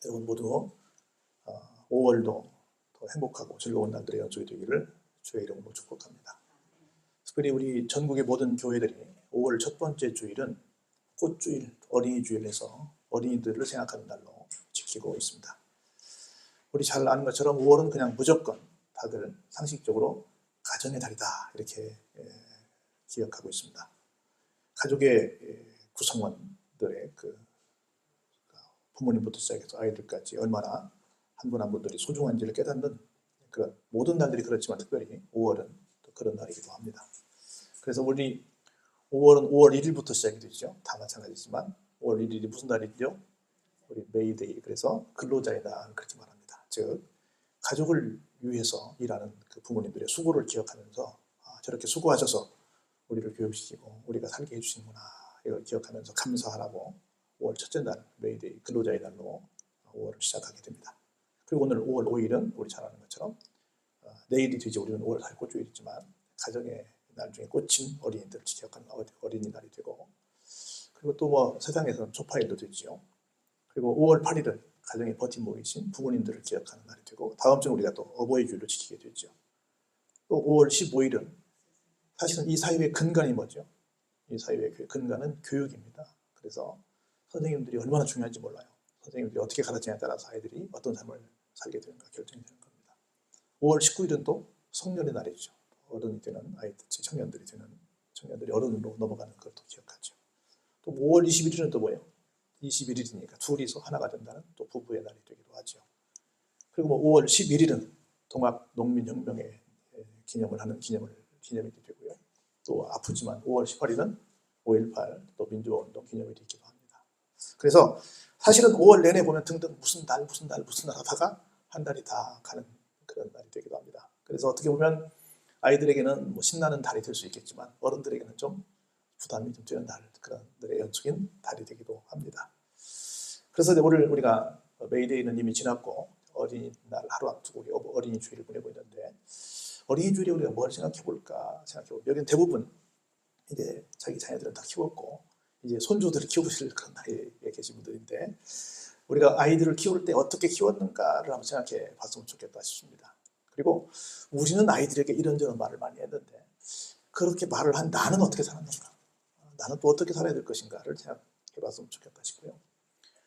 여러분 모두 5월도 더 행복하고 즐거운 날들의 연속이 되기를 주의 이름으로 축복합니다. 특별히 우리 전국의 모든 교회들이 5월 첫 번째 주일은 꽃주일, 어린이 주일에서 어린이들을 생각하는 날로 지키고 있습니다. 우리 잘 아는 것처럼 5월은 그냥 무조건 다들 상식적으로 가정의 달이다 이렇게 기억하고 있습니다. 가족의 구성원들의 부모님부터 시작해서 아이들까지 얼마나 한 분 한 분들이 소중한지를 깨닫는 그런 모든 날들이 그렇지만 특별히 5월은 또 그런 날이기도 합니다. 그래서 우리 5월은 5월 1일부터 시작이 되죠. 다 마찬가지지만 5월 1일이 무슨 날이죠? 우리 메이데이, 그래서 근로자의 날 그렇게 말합니다. 즉 가족을 위해서 일하는 그 부모님들의 수고를 기억하면서 저렇게 수고하셔서 우리를 교육시키고 우리가 살게 해주시는구나 이걸 기억하면서 감사하라고 5월 첫째 날 메이데이 근로자의 날로 5월을 시작하게 됩니다. 그리고 오늘 5월 5일은 우리 잘 아는 것처럼 내일이 되지 우리는 5월 4일 꽃주일이지만 가정의 날 중에 꽃인 어린이들을 기억하는 어린이날이 되고, 그리고 또 뭐 세상에서는 초파일도 되지요. 그리고 5월 8일은 가정의 버팀목이신 부모님들을 기억하는 날이 되고, 다음 주는 우리가 또 어버이 주일로 지키게 되죠. 또 5월 15일은 사실은 이 사회의 근간이 뭐죠? 이 사회의 근간은 교육입니다. 그래서 선생님들이 얼마나 중요한지 몰라요. 선생님들이 어떻게 가르치냐에 따라서 아이들이 어떤 삶을 살게 되는가 결정이 되는 겁니다. 5월 19일은 또 성년의 날이죠. 어른이 되는 아이들, 청년들이 어른으로 넘어가는 것도 기억하죠. 또 5월 21일은 또 뭐예요? 21일이니까 둘이서 하나가 된다는 또 부부의 날이 되기도 하죠. 그리고 뭐 5월 11일은 동학 농민혁명의 기념을 하는 기념일이 되고요. 또 아프지만 5월 18일은 5.18 또 민주화운동 기념일이 있기도 합니다. 그래서 사실은 5월 내내 보면 등등 무슨 달 하다가 한 달이 다 가는 그런 날이 되기도 합니다. 그래서 어떻게 보면 아이들에게는 뭐 신나는 달이 될 수 있겠지만 어른들에게는 좀 부담이 좀 되는 달, 그런 날의 연속인 달이 되기도 합니다. 그래서 오늘 우리가 메이데이는 이미 지났고 어린이날 하루 앞두고 우리 어린이 주일을 보내고 있는데, 어린이 주일에 우리가 뭘 생각해 볼까 생각해보면 여기는 대부분 이제 자기 자녀들은 다 키웠고 이제 손주들을 키우실 그런 나이에 계신 분들인데, 우리가 아이들을 키울 때 어떻게 키웠는가를 한번 생각해 봤으면 좋겠다 싶습니다. 그리고 우리는 아이들에게 이런저런 말을 많이 했는데 그렇게 말을 한 나는 어떻게 살았는가, 나는 또 어떻게 살아야 될 것인가를 생각해 봤으면 좋겠다 싶고요.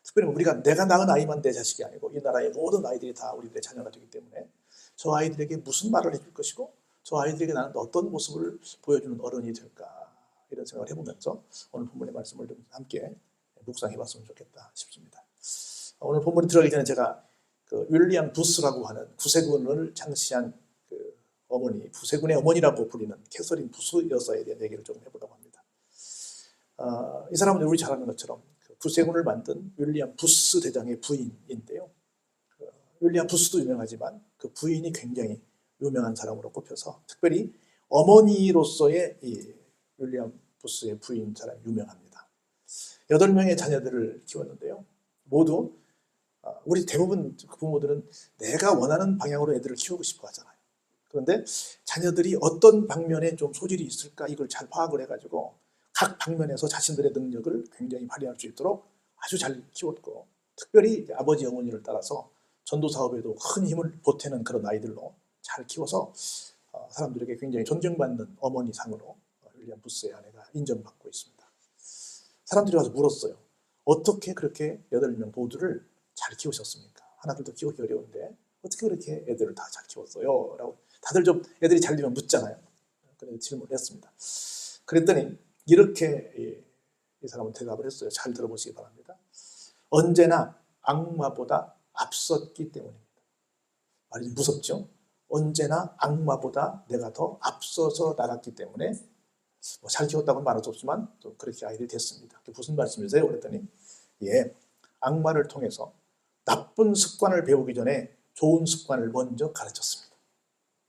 특별히 우리가 내가 낳은 아이만 내 자식이 아니고 이 나라의 모든 아이들이 다 우리들의 자녀가 되기 때문에 저 아이들에게 무슨 말을 해줄 것이고 저 아이들에게 나는 어떤 모습을 보여주는 어른이 될까, 이런 생각을 해보면서 오늘 본문의 말씀을 좀 함께 묵상해 봤으면 좋겠다 싶습니다. 오늘 본문이 들어가기 전에 제가 윌리엄 부스라고 하는 구세군을 창시한 어머니, 구세군의 어머니라고 불리는 캐서린 부스 여사에 대한 얘기를 좀 해보려고 합니다. 이 사람은 우리 잘 아는 것처럼 구세군을 만든 윌리엄 부스 대장의 부인인데요. 윌리엄 부스도 유명하지만 그 부인이 굉장히 유명한 사람으로 꼽혀서 특별히 어머니로서의 이 윌리엄 부스의 부인 사람이 유명합니다. 8명의 자녀들을 키웠는데요. 모두 우리 대부분 부모들은 내가 원하는 방향으로 애들을 키우고 싶어 하잖아요. 그런데 자녀들이 어떤 방면에 좀 소질이 있을까 이걸 잘 파악을 해가지고 각 방면에서 자신들의 능력을 굉장히 발휘할 수 있도록 아주 잘 키웠고, 특별히 아버지 어머니를 따라서 전도 사업에도 큰 힘을 보태는 그런 아이들로 잘 키워서 사람들에게 굉장히 존경받는 어머니 상으로 윌리엄 부스의 아내가 인정받고 있습니다. 사람들이 와서 물었어요. 어떻게 그렇게 8명 모두를 잘 키우셨습니까? 하나둘도 키우기 어려운데 어떻게 그렇게 애들을 다 잘 키웠어요? 라고 다들 좀 애들이 잘 되면 묻잖아요. 그래서 질문을 했습니다. 그랬더니 이렇게 이 사람은 대답을 했어요. 잘 들어보시기 바랍니다. 언제나 악마보다 앞섰기 때문입니다. 말이 무섭죠? 언제나 악마보다 내가 더 앞서서 나갔기 때문에 잘 키웠다고는 말할 수 없지만 또 그렇게 아이들이 됐습니다. 그게 무슨 말씀이세요? 그랬더니 악마를 통해서 나쁜 습관을 배우기 전에 좋은 습관을 먼저 가르쳤습니다.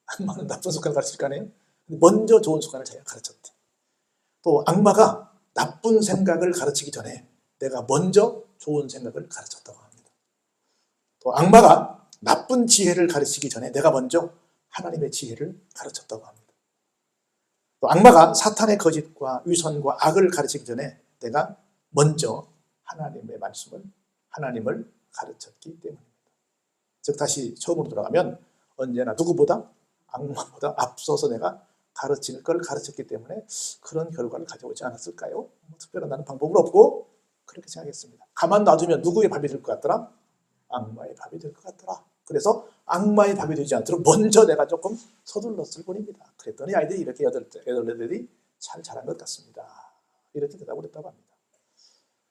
악마는 나쁜 습관을 가르칠 거 아니에요? 먼저 좋은 습관을 자기가 가르쳤대. 또 악마가 나쁜 생각을 가르치기 전에 내가 먼저 좋은 생각을 가르쳤다고 합니다. 또 악마가 나쁜 지혜를 가르치기 전에 내가 먼저 하나님의 지혜를 가르쳤다고 합니다. 또 악마가 사탄의 거짓과 위선과 악을 가르치기 전에 내가 먼저 하나님의 말씀을, 하나님을 가르쳤기 즉 다시 처음으로 돌아가면 언제나 누구보다 악마보다 앞서서 내가 가르칠 걸 가르쳤기 때문에 그런 결과를 가져오지 않았을까요? 뭐 특별한 나는 방법은 없고 그렇게 생각했습니다. 가만 놔두면 누구의 밥이 될 것 같더라? 악마의 밥이 될 것 같더라. 그래서 악마의 밥이 되지 않도록 먼저 내가 조금 서둘렀을 뿐입니다. 그랬더니 아이들이 이렇게 애들이 잘 자란 것 같습니다. 이렇게 대답을 했다고 합니다.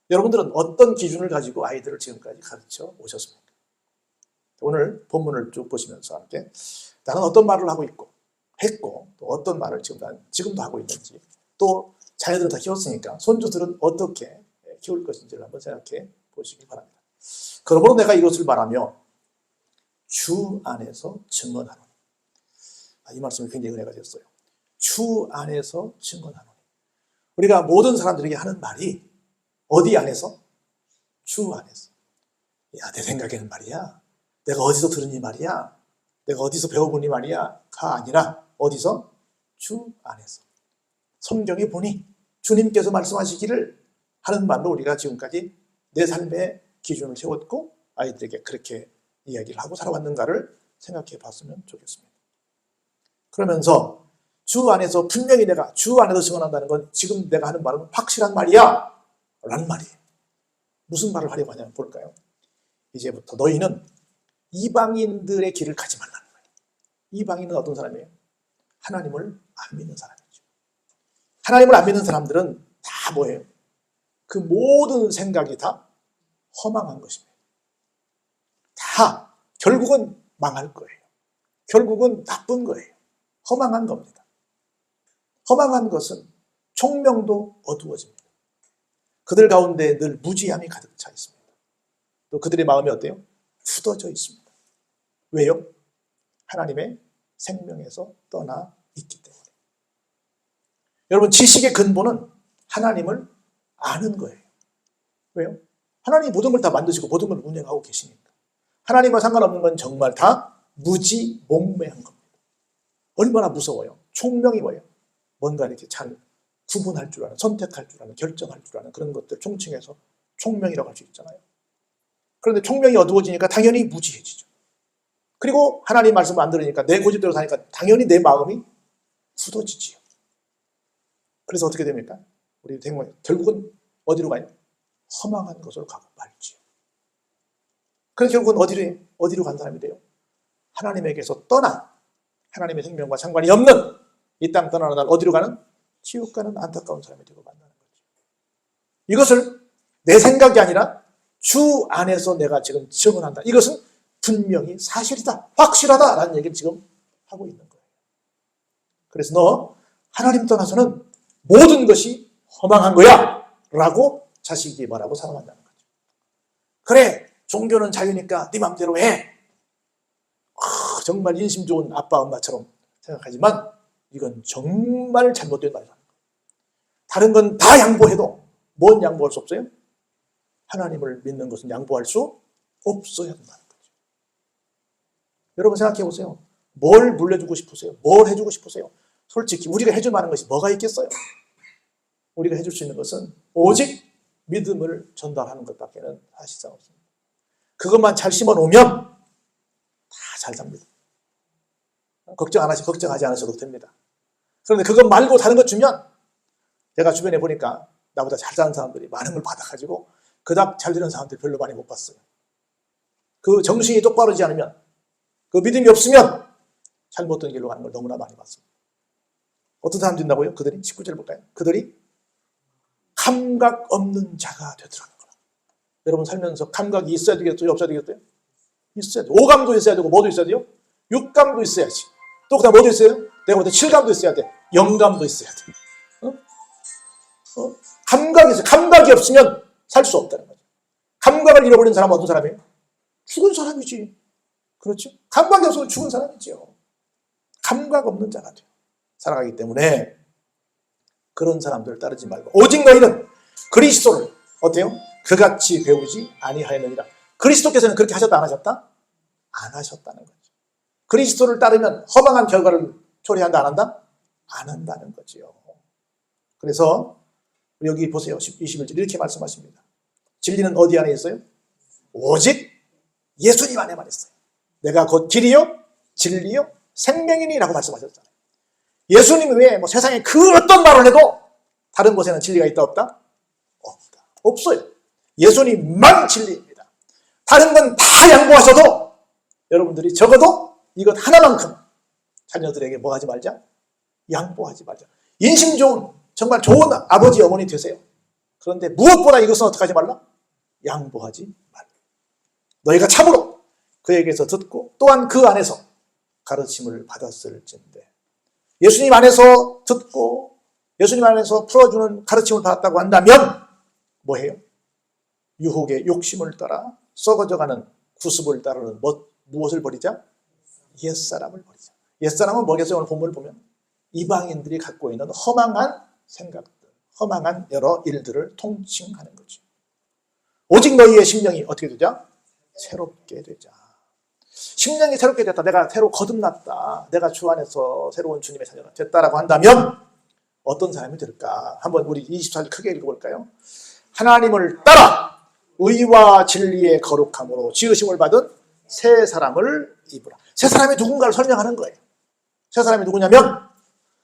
여러분들은 어떤 기준을 가지고 아이들을 지금까지 가르쳐 오셨습니까? 오늘 본문을 쭉 보시면서 함께 나는 어떤 말을 하고 있고 했고 또 어떤 말을 지금도 하고 있는지 또 자녀들은 다 키웠으니까 손주들은 어떻게 키울 것인지를 한번 생각해 보시기 바랍니다. 그러므로 내가 이것을 말하며 주 안에서 증언하노니. 이 말씀이 굉장히 은혜가 되었어요. 주 안에서 증언하노니. 우리가 모든 사람들에게 하는 말이 어디 안에서? 주 안에서. 야, 내 생각에는 말이야. 내가 어디서 들으니 말이야. 내가 어디서 배워보니 말이야. 가 아니라 어디서? 주 안에서. 성경에 보니 주님께서 말씀하시기를 하는 말로 우리가 지금까지 내 삶의 기준을 세웠고 아이들에게 그렇게 이야기를 하고 살아왔는가를 생각해 봤으면 좋겠습니다. 그러면서 주 안에서 분명히 내가 주 안에서 증언한다는 건 지금 내가 하는 말은 확실한 말이야 라는 말이에요. 무슨 말을 하려고 하냐면 볼까요? 이제부터 너희는 이방인들의 길을 가지 말라는 거예요. 이방인은 어떤 사람이에요? 하나님을 안 믿는 사람이죠. 하나님을 안 믿는 사람들은 다 뭐예요? 그 모든 생각이 다 허망한 것입니다. 다 결국은 망할 거예요. 결국은 나쁜 거예요. 허망한 겁니다. 허망한 것은 총명도 어두워집니다. 그들 가운데 늘 무지함이 가득 차 있습니다. 또 그들의 마음이 어때요? 굳어져 있습니다. 왜요? 하나님의 생명에서 떠나 있기 때문에. 여러분, 지식의 근본은 하나님을 아는 거예요. 왜요? 하나님이 모든 걸 다 만드시고 모든 걸 운영하고 계시니까. 하나님과 상관없는 건 정말 다 무지몽매한 겁니다. 얼마나 무서워요. 총명이 뭐예요? 뭔가 이렇게 잘 구분할 줄 아는, 선택할 줄 아는, 결정할 줄 아는 그런 것들 총칭해서 총명이라고 할 수 있잖아요. 그런데 총명이 어두워지니까 당연히 무지해지죠. 그리고 하나님 말씀을 안 들으니까 내 고집대로 사니까 당연히 내 마음이 굳어지지요. 그래서 어떻게 됩니까? 우리 결국은 어디로 가요? 허망한 것으로 가고 말지요. 그래서 결국은 어디로 간 사람이 돼요? 하나님에게서 떠난, 하나님의 생명과 상관이 없는 이 땅 떠나는 날 어디로 가는? 지옥 가는 안타까운 사람이 되고 만나는 거죠. 이것을 내 생각이 아니라 주 안에서 내가 지금 증언한다. 이것은 분명히 사실이다, 확실하다라는 얘기를 지금 하고 있는 거예요. 그래서 너 하나님 떠나서는 모든 것이 허망한 거야 라고 자식이 말하고 살아간다는 거죠. 그래, 종교는 자유니까 네 맘대로 해. 정말 인심 좋은 아빠 엄마처럼 생각하지만 이건 정말 잘못된 말이라는 거예요. 다른 건 다 양보해도 뭔 양보할 수 없어요? 하나님을 믿는 것은 양보할 수 없어야 된다는 거죠. 여러분 생각해 보세요. 뭘 물려주고 싶으세요? 뭘 해주고 싶으세요? 솔직히 우리가 해줄 만한 것이 뭐가 있겠어요? 우리가 해줄 수 있는 것은 오직 믿음을 전달하는 것밖에는 사실상 없습니다. 그것만 잘 심어놓으면 다 잘 삽니다. 걱정하지 않으셔도 됩니다. 그런데 그것 말고 다른 것 주면 제가 주변에 보니까 나보다 잘 사는 사람들이 많은 걸 받아가지고 그닥 잘 되는 사람들 별로 많이 못 봤어요. 그 정신이 똑바르지 않으면, 그 믿음이 없으면 잘못된 길로 가는 걸 너무나 많이 봤습니다. 어떤 사람 된다고요? 그들이 19절 볼까요? 그들이 감각 없는 자가 되더라는 거라. 여러분 살면서 감각이 있어야 되겠어요? 없어야 되겠어요? 있어야 돼요. 오감도 있어야 되고 뭐도 있어야 돼요? 육감도 있어야지. 또 그다음 뭐도 있어요? 내가 볼 때 칠감도 있어야 돼. 영감도 있어야 돼. 감각이 있어요. 감각이 없으면 살 수 없다는 거죠. 감각을 잃어버린 사람은 어떤 사람이에요? 죽은 사람이지. 그렇죠? 감각이 없으면 죽은 사람이지요. 감각 없는 자가 돼요. 살아가기 때문에 그런 사람들을 따르지 말고 오직 너희는 그리스도를 어때요? 그같이 배우지 아니하였느니라. 그리스도께서는 그렇게 하셨다 안 하셨다? 안 하셨다는 거죠. 그리스도를 따르면 허망한 결과를 초래한다 안 한다? 안 한다는 거지요. 그래서 여기 보세요. 21절 이렇게 말씀하십니다. 진리는 어디 안에 있어요? 오직 예수님 안에만 있어요. 내가 곧 길이요 진리요 생명이니라고 말씀하셨잖아요. 예수님이 왜 뭐 세상에 그 어떤 말을 해도 다른 곳에는 진리가 있다 없다? 없다. 없어요. 예수님만 진리입니다. 다른 건 다 양보하셔도 여러분들이 적어도 이것 하나만큼 자녀들에게 뭐 하지 말자? 양보하지 말자. 인심 좋은 정말 좋은 아버지 어머니 되세요. 그런데 무엇보다 이것은 어떻게 하지 말라? 양보하지 말라. 너희가 참으로 그에게서 듣고 또한 그 안에서 가르침을 받았을진데, 예수님 안에서 듣고 예수님 안에서 풀어주는 가르침을 받았다고 한다면 뭐해요? 유혹의 욕심을 따라 썩어져가는 구습을 따르는 무엇을 버리자? 옛사람을 버리자. 옛사람은 뭐겠어요? 오늘 본문을 보면 이방인들이 갖고 있는 허망한 생각들, 허망한 여러 일들을 통칭하는 거죠. 오직 너희의 심령이 어떻게 되자? 새롭게 되자. 심령이 새롭게 됐다. 내가 새로 거듭났다. 내가 주 안에서 새로운 주님의 자녀가 됐다라고 한다면 어떤 사람이 될까? 한번 우리 24절 크게 읽어볼까요? 하나님을 따라 의와 진리의 거룩함으로 지으심을 받은 새 사람을 입으라. 새 사람이 누군가를 설명하는 거예요. 새 사람이 누구냐면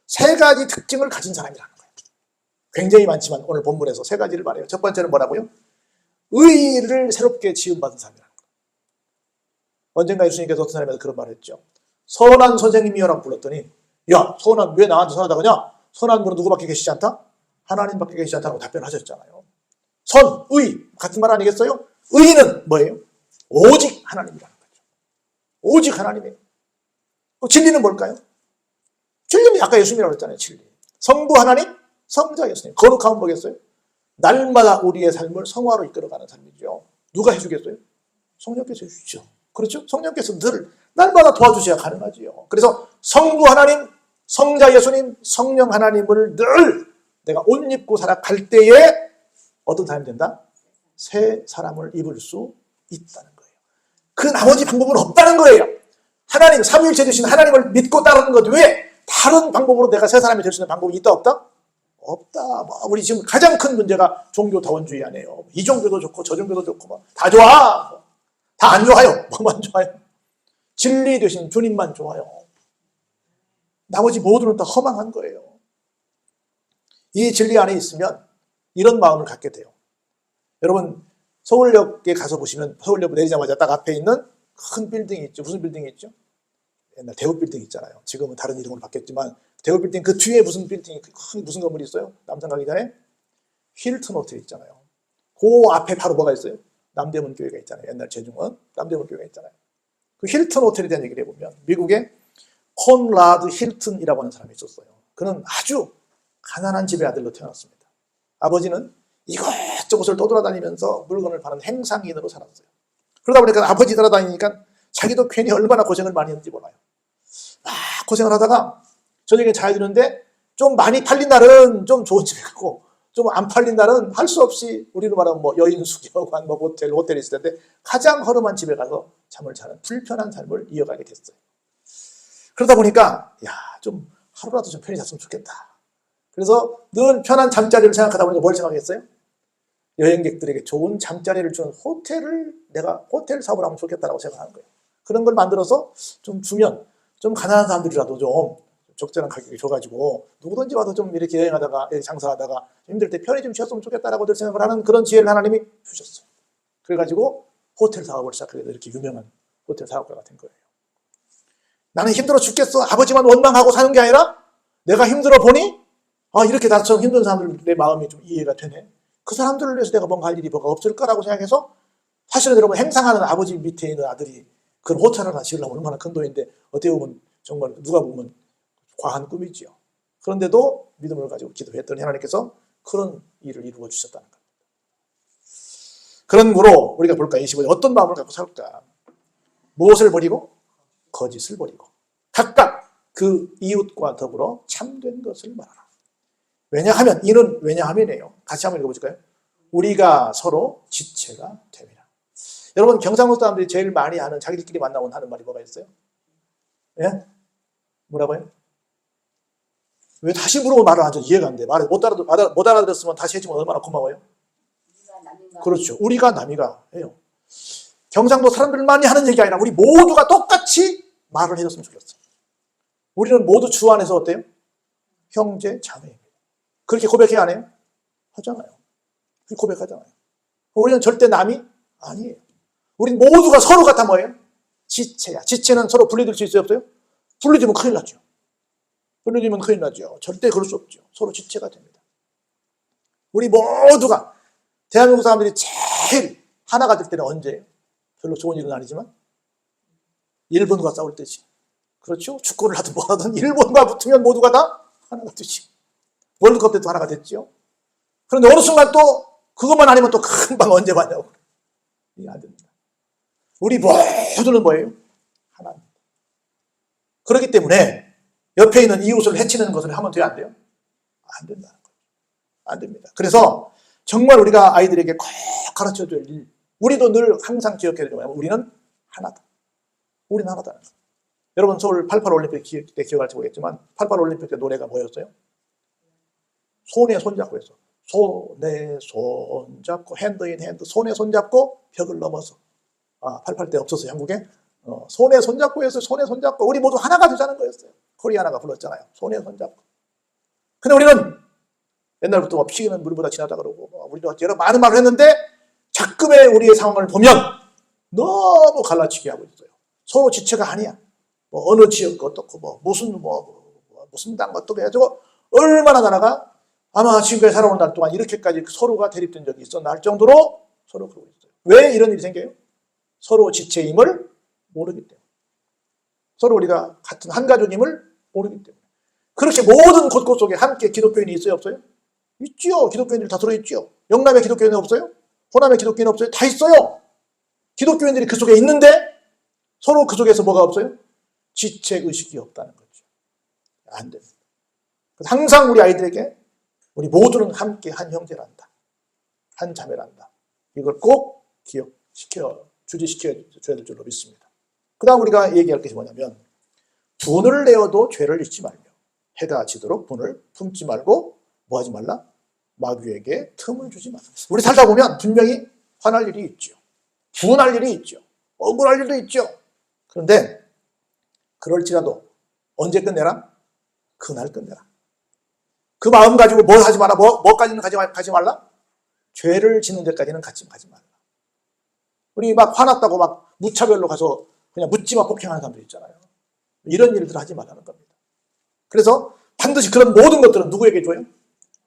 세 가지 특징을 가진 사람이라는 거예요. 굉장히 많지만 오늘 본문에서 세 가지를 말해요. 첫 번째는 뭐라고요? 의를 새롭게 지음받은 사람이라는 거예요. 언젠가 예수님께서 어떤 사람에서 그런 말을 했죠. 선한 선생님이여라고 불렀더니, 야, 선한, 왜 나한테 선하다고 하냐? 선한 분은 누구밖에 계시지 않다? 하나님밖에 계시지 않다고 답변하셨잖아요. 선, 의, 같은 말 아니겠어요? 의는 뭐예요? 오직 하나님이라는 거죠. 오직 하나님이에요. 진리는 뭘까요? 진리는 아까 예수님이라고 했잖아요. 진리. 성부 하나님, 성자 예수님. 거룩함은 뭐겠어요? 날마다 우리의 삶을 성화로 이끌어가는 삶이죠. 누가 해주겠어요? 성령께서 해주시죠. 그렇죠? 성령께서 늘 날마다 도와주셔야 가능하지요. 그래서 성부 하나님, 성자 예수님, 성령 하나님을 늘 내가 옷 입고 살아갈 때에 어떤 사람이 된다? 새 사람을 입을 수 있다는 거예요. 그 나머지 방법은 없다는 거예요. 하나님, 삼위일체 되신 하나님을 믿고 따르는 것 외에 다른 방법으로 내가 새 사람이 될 수 있는 방법이 있다 없다? 없다. 우리 지금 가장 큰 문제가 종교다원주의 아니에요. 이 종교도 좋고 저 종교도 좋고 다 좋아. 다 안 좋아요. 뭐만 좋아요? 진리 되신 주님만 좋아요. 나머지 모두는 다 허망한 거예요. 이 진리 안에 있으면 이런 마음을 갖게 돼요. 여러분 서울역에 가서 보시면 서울역 내리자마자 딱 앞에 있는 큰 빌딩이 있죠. 무슨 빌딩이 있죠? 옛날 대우 빌딩 있잖아요. 지금은 다른 이름으로 바뀌었지만 대우 빌딩 그 뒤에 무슨 빌딩이 큰 무슨 건물이 있어요? 남산 가기 전에 힐튼 호텔 있잖아요. 그 앞에 바로 뭐가 있어요? 남대문 교회가 있잖아요. 옛날 제중은 남대문 교회가 있잖아요. 그 힐튼 호텔에 대한 얘기를 해보면 미국에 콘라드 힐튼이라고 하는 사람이 있었어요. 그는 아주 가난한 집의 아들로 태어났습니다. 아버지는 이것저것을 떠돌아다니면서 물건을 파는 행상인으로 살았어요. 그러다 보니까 아버지 따라다니니까 자기도 괜히 얼마나 고생을 많이 했는지 몰라요. 막 고생을 하다가 저녁에 자야 되는데 좀 많이 팔린 날은 좀 좋은 집에 가고 좀 안 팔린 날은 할 수 없이 우리로 말하면 뭐 여인숙여관, 뭐 호텔이 있을 텐데 가장 허름한 집에 가서 잠을 자는 불편한 삶을 이어가게 됐어요. 그러다 보니까 좀 하루라도 좀 편히 잤으면 좋겠다. 그래서 늘 편한 잠자리를 생각하다 보니까 뭘 생각했어요? 여행객들에게 좋은 잠자리를 주는 내가 호텔 사업을 하면 좋겠다라고 생각하는 거예요. 그런 걸 만들어서 좀 주면 좀 가난한 사람들이라도 좀 적절한 가격에 줘가지고 누구든지 와서 좀 이렇게 여행하다가 장사하다가 힘들 때 편히 좀 쉬었으면 좋겠다라고 늘 생각을 하는 그런 지혜를 하나님이 주셨어요. 그래가지고 호텔 사업을 시작하게 돼서 이렇게 유명한 호텔 사업가가 된 거예요. 나는 힘들어 죽겠어. 아버지만 원망하고 사는 게 아니라 내가 힘들어 보니 이렇게 나처럼 힘든 사람들의 마음이 좀 이해가 되네. 그 사람들을 위해서 내가 뭔가 할 일이 뭐가 없을까라고 생각해서 사실은 여러분 행상하는 아버지 밑에 있는 아들이 그런 호텔 하나 지으려면 얼마나 큰 돈인데 어떻게 보면 정말 누가 보면 과한 꿈이지요. 그런데도 믿음을 가지고 기도했더니 하나님께서 그런 일을 이루어 주셨다는 겁니다. 그러므로 우리가 볼까? 25절 어떤 마음을 갖고 살까? 무엇을 버리고? 거짓을 버리고 각각 그 이웃과 더불어 참된 것을 말하라. 왜냐하면이요. 같이 한번 읽어보실까요? 우리가 서로 지체가 됨이라. 여러분 경상도 사람들이 제일 많이 하는 자기들끼리 만나면 하는 말이 뭐가 있어요? 예? 뭐라고요? 왜 다시 물어보면 말을 안 줘? 이해가 안 돼. 말을 못 알아들었으면 다시 해주면 얼마나 고마워요? 그렇죠. 우리가 남이가 해요. 경상도 사람들만이 하는 얘기가 아니라 우리 모두가 똑같이 말을 해줬으면 좋겠어요. 우리는 모두 주 안에서 어때요? 형제, 자매입니다. 그렇게 고백해야 안 해요? 하잖아요. 그렇게 고백하잖아요. 우리는 절대 남이 아니에요. 우리 모두가 서로가 다 뭐예요? 지체야. 지체는 서로 분리될 수 있어요, 없어요? 분리되면 큰일 나죠. 분리되면 큰일 나죠. 절대 그럴 수 없죠. 서로 지체가 됩니다. 우리 모두가 대한민국 사람들이 제일 하나가 될 때는 언제예요? 별로 좋은 일은 아니지만 일본과 싸울 때지. 그렇죠? 축구를 하든 뭐 하든 일본과 붙으면 모두가 다 하나가 되지. 월드컵 때도 하나가 됐죠. 그런데 어느 순간 또 그것만 아니면 또 금방 언제 봤냐고. 이게 안 됩니다. 우리 모두는 뭐예요? 하나입니다. 그렇기 때문에 옆에 있는 이웃을 해치는 것을 하면 돼요, 안 돼요? 안 된다는 거예요. 안 됩니다. 그래서 정말 우리가 아이들에게 꼭 가르쳐줘야 될 일, 우리도 늘 항상 기억해야 되는 거예요. 우리는 하나다. 우리는 하나다는 거예요. 여러분 서울 88 올림픽 때 기억할지 모르겠지만 88 올림픽 때 노래가 뭐였어요? 손에 손잡고 했어. 손에 손잡고 핸드 인 핸드, 손에 손잡고 벽을 넘어서. 88 때 없었어요, 한국에. 손에 손잡고 했어요. 손에 손잡고 우리 모두 하나가 되자는 거였어요. 코리아나가 불렀잖아요. 손에 손잡고. 근데 우리는 옛날부터 뭐 피기는 물보다 진하다 그러고 우리도 여러 많은 말을 했는데 자금의 우리의 상황을 보면 너무 갈라치기 하고 있어요. 서로 지체가 아니야. 뭐 어느 지역 어떻고 무슨 당 어떻게 해가지고 얼마나 나라가 아마 지금까지 살아온 날 동안 이렇게까지 서로가 대립된 적이 있었나 할 정도로 서로 그러고 있어요. 왜 이런 일이 생겨요? 서로 지체임을 모르기 때문에. 서로 우리가 같은 한 가족임을 모르기 때문에. 그렇게 모든 곳곳 속에 함께 기독교인이 있어요, 없어요? 있죠. 기독교인들이 다 들어있죠. 영남에 기독교인이 없어요? 호남에 기독교인이 없어요? 다 있어요. 기독교인들이 그 속에 있는데 서로 그 속에서 뭐가 없어요? 지체의식이 없다는 거죠. 안 됩니다. 그래서 항상 우리 아이들에게 우리 모두는 함께 한 형제란다. 한 자매란다. 이걸 꼭 주지시켜 줘야 될 줄로 믿습니다. 그 다음 우리가 얘기할 것이 뭐냐면 분을 내어도 죄를 잊지 말며 해가 지도록 분을 품지 말고 뭐 하지 말라? 마귀에게 틈을 주지 말라. 우리 살다 보면 분명히 화날 일이 있죠. 분할 일이 있죠. 억울할 일도 있죠. 그런데 그럴지라도 언제 끝내라? 그날 끝내라. 그 마음 가지고 뭐 하지 마라? 뭐까지는 가지 말라? 죄를 짓는 데까지는 가지 말라. 우리 막 화났다고 막 무차별로 가서 그냥 묻지마 폭행하는 사람들 있잖아요. 이런 일들 하지 말라는 겁니다. 그래서 반드시 그런 모든 것들은 누구에게 줘요?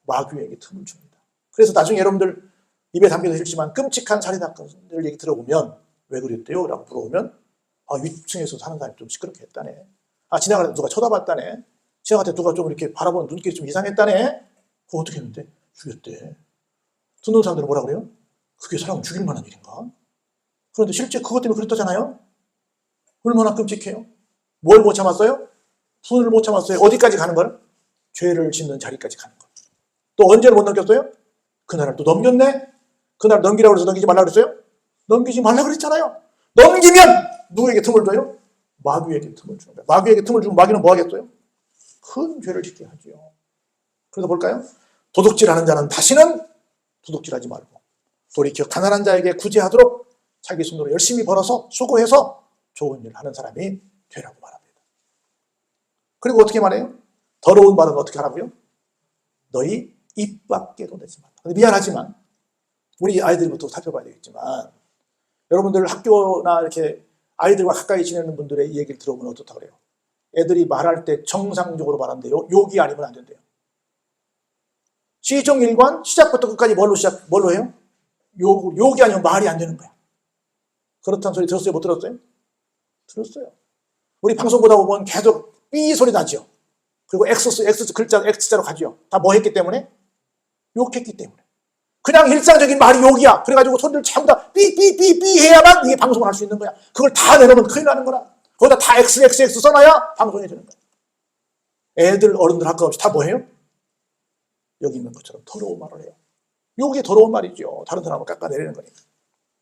마귀에게 틈을 줍니다. 그래서 나중에 여러분들 입에 담겨도 싫지만 끔찍한 살인 사건들 얘기 들어보면 왜 그랬대요? 라고 물어보면 위층에서 사는 사람이 좀 시끄럽게 했다네. 지나가다 누가 쳐다봤다네. 지나갈 때 누가 좀 이렇게 바라보는 눈길이 좀 이상했다네. 그거 어떻게 했는데? 죽였대. 듣는 사람들은 뭐라 그래요? 그게 사람을 죽일 만한 일인가? 그런데 실제 그것 때문에 그랬다잖아요? 얼마나 끔찍해요? 뭘 못 참았어요? 분을 못 참았어요. 어디까지 가는 걸? 죄를 짓는 자리까지 가는 걸. 또 언제를 못 넘겼어요? 그날을 또 넘겼네? 그날 넘기라고 해서 넘기지 말라고 그랬어요? 넘기지 말라고 그랬잖아요. 넘기면 누구에게 틈을 줘요? 마귀에게 틈을 주는 거예요. 마귀에게 틈을 주면 마귀는 뭐 하겠어요? 큰 죄를 짓게 하죠. 그래서 볼까요? 도둑질하는 자는 다시는 도둑질하지 말고 돌이켜 가난한 자에게 구제하도록 자기 손으로 열심히 벌어서 수고해서 좋은 일을 하는 사람이 되라고 말합니다. 그리고 어떻게 말해요? 더러운 말은 어떻게 하라고요? 너희 입 밖에도 내지 말라. 근데 미안하지만 우리 아이들부터 살펴봐야 되겠지만 여러분들 학교나 이렇게 아이들과 가까이 지내는 분들의 이 얘기를 들어보면 어떻다 그래요? 애들이 말할 때 정상적으로 말한대요. 욕이 아니면 안 된대요. 시정일관 시작부터 끝까지 뭘로 해요? 욕이 아니면 말이 안 되는 거야. 그렇다는 소리 들었어요? 못 들었어요? 들었어요. 우리 방송 보다 보면 계속 삐 소리 나죠. 그리고 X 글자 X자로 가죠. 다 뭐 했기 때문에? 욕했기 때문에. 그냥 일상적인 말이 욕이야. 그래가지고 소리를 전부 다 삐 해야만 이게 방송을 할 수 있는 거야. 그걸 다 내놓으면 큰일 나는 거라. 거기다 다 XXX 써놔야 방송이 되는 거야. 애들 어른들 할 거 없이 다 뭐 해요? 여기 있는 것처럼 더러운 말을 해요. 욕이 더러운 말이죠. 다른 사람을 깎아내리는 거니까.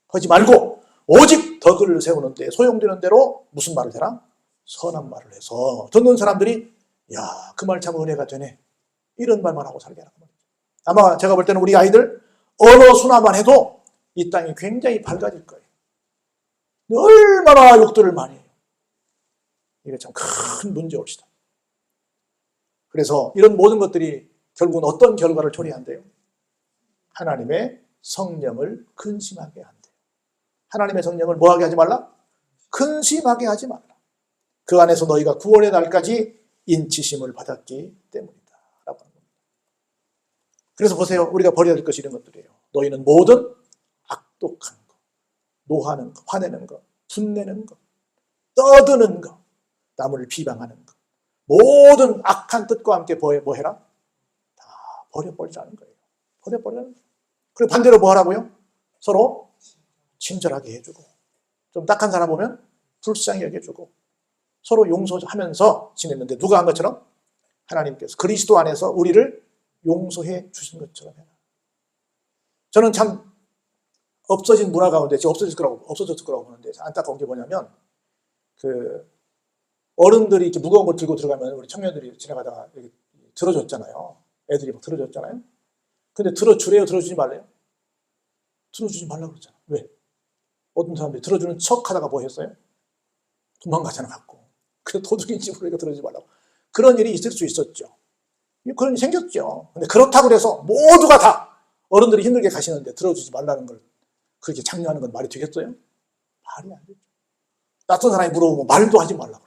하지 말고 오직 덕을 세우는데 소용되는 대로 무슨 말을 해라? 선한 말을 해서 듣는 사람들이 야, 그 말 참 은혜가 되네. 이런 말만 하고 살게 하는 거예요. 아마 제가 볼 때는 우리 아이들 언어 순화만 해도 이 땅이 굉장히 밝아질 거예요. 얼마나 욕들을 많이 해요. 이게 참 큰 문제올시다. 그래서 이런 모든 것들이 결국은 어떤 결과를 초래한대요? 하나님의 성령을 근심하게 한대요. 하나님의 성령을 뭐하게 하지 말라? 근심하게 하지 말라. 그 안에서 너희가 구원의 날까지 인치심을 받았기 때문이다 라고 하는 겁니다. 그래서 보세요. 우리가 버려야 될 것이 이런 것들이에요. 너희는 모든 악독한 것, 노하는 것, 화내는 것, 분내는 것, 떠드는 것, 남을 비방하는 것, 모든 악한 뜻과 함께 뭐 해라? 다 버려버리자는 거예요. 버려버리자는 거예요. 그리고 반대로 뭐 하라고요? 서로 친절하게 해주고, 좀 딱한 사람 보면 불쌍히 여겨주고, 서로 용서하면서 지냈는데 누가 한 것처럼? 하나님께서 그리스도 안에서 우리를 용서해 주신 것처럼 해라. 저는 참 없어진 문화 가운데 없어졌을 거라고 보는데 안타까운 게 뭐냐면 그 어른들이 이렇게 무거운 걸 들고 들어가면 우리 청년들이 지나가다가 이렇게 들어줬잖아요. 애들이 막 들어줬잖아요. 근데 들어주래요? 들어주지 말래요? 들어주지 말라고 그러잖아. 왜? 어떤 사람들이 들어주는 척 하다가 뭐 했어요? 도망가잖아, 갖고. 그래서 도둑인지 모르니까 들어주지 말라고. 그런 일이 있을 수 있었죠. 그런 일이 생겼죠. 근데 그렇다고 해서 모두가 다 어른들이 힘들게 가시는데 들어주지 말라는 걸 그렇게 장려하는 건 말이 되겠어요? 말이 안 되죠. 낯선 사람이 물어보면 말도 하지 말라고.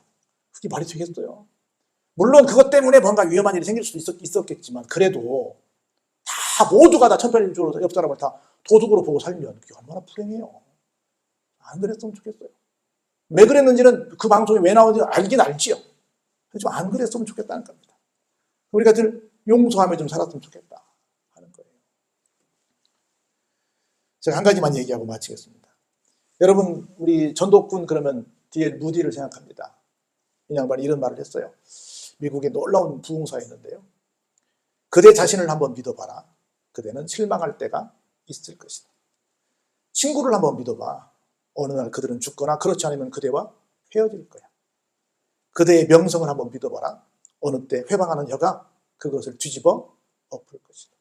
그게 말이 되겠어요? 물론 그것 때문에 뭔가 위험한 일이 생길 수도 있었겠지만 그래도 다 모두가 다 천편일률적으로 옆 사람을 다 도둑으로 보고 살면 그게 얼마나 불행해요. 안 그랬으면 좋겠어요. 왜 그랬는지는 그 방송에 왜 나오는지 알긴 알지요. 하지만 안 그랬으면 좋겠다는 겁니다. 우리가 늘 용서하며 좀 살았으면 좋겠다 하는 거예요. 제가 한 가지만 얘기하고 마치겠습니다. 여러분, 우리 전도꾼 그러면 D.L. 무디를 생각합니다. 이 양반이 이런 말을 했어요. 미국에 놀라운 부흥사였는데요. 그대 자신을 한번 믿어봐라. 그대는 실망할 때가 있을 것이다. 친구를 한번 믿어봐. 어느 날 그들은 죽거나 그렇지 않으면 그대와 헤어질 거야. 그대의 명성을 한번 믿어봐라. 어느 때 회방하는 혀가 그것을 뒤집어 엎을 것이다.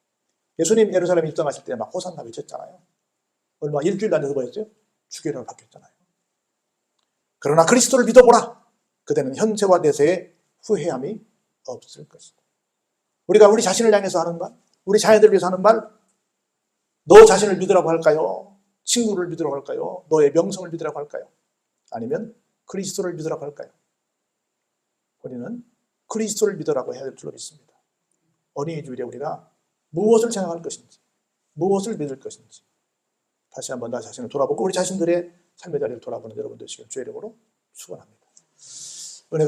예수님 예루살렘 입성하실 때 막 호산나 외쳤잖아요. 얼마 일주일 안에서 뭐였어요? 주계를 바뀌었잖아요. 그러나 그리스도를 믿어보라. 그대는 현세와 내세에 후회함이 없을 것이다. 우리가 우리 자신을 향해서 하는 말, 우리 자녀들을 위해서 하는 말, 너 자신을 믿으라고 할까요? 친구를 믿으라고 할까요? 너의 명성을 믿으라고 할까요? 아니면 그리스도를 믿으라고 할까요? 우리는 그리스도를 믿으라고 해야 될 줄로 믿습니다. 어린이 주일에 우리가 무엇을 생각할 것인지, 무엇을 믿을 것인지 다시 한번 나 자신을 돌아보고 우리 자신들의 삶의 자리를 돌아보는 여러분 되시길 주의 이름으로 축원합니다.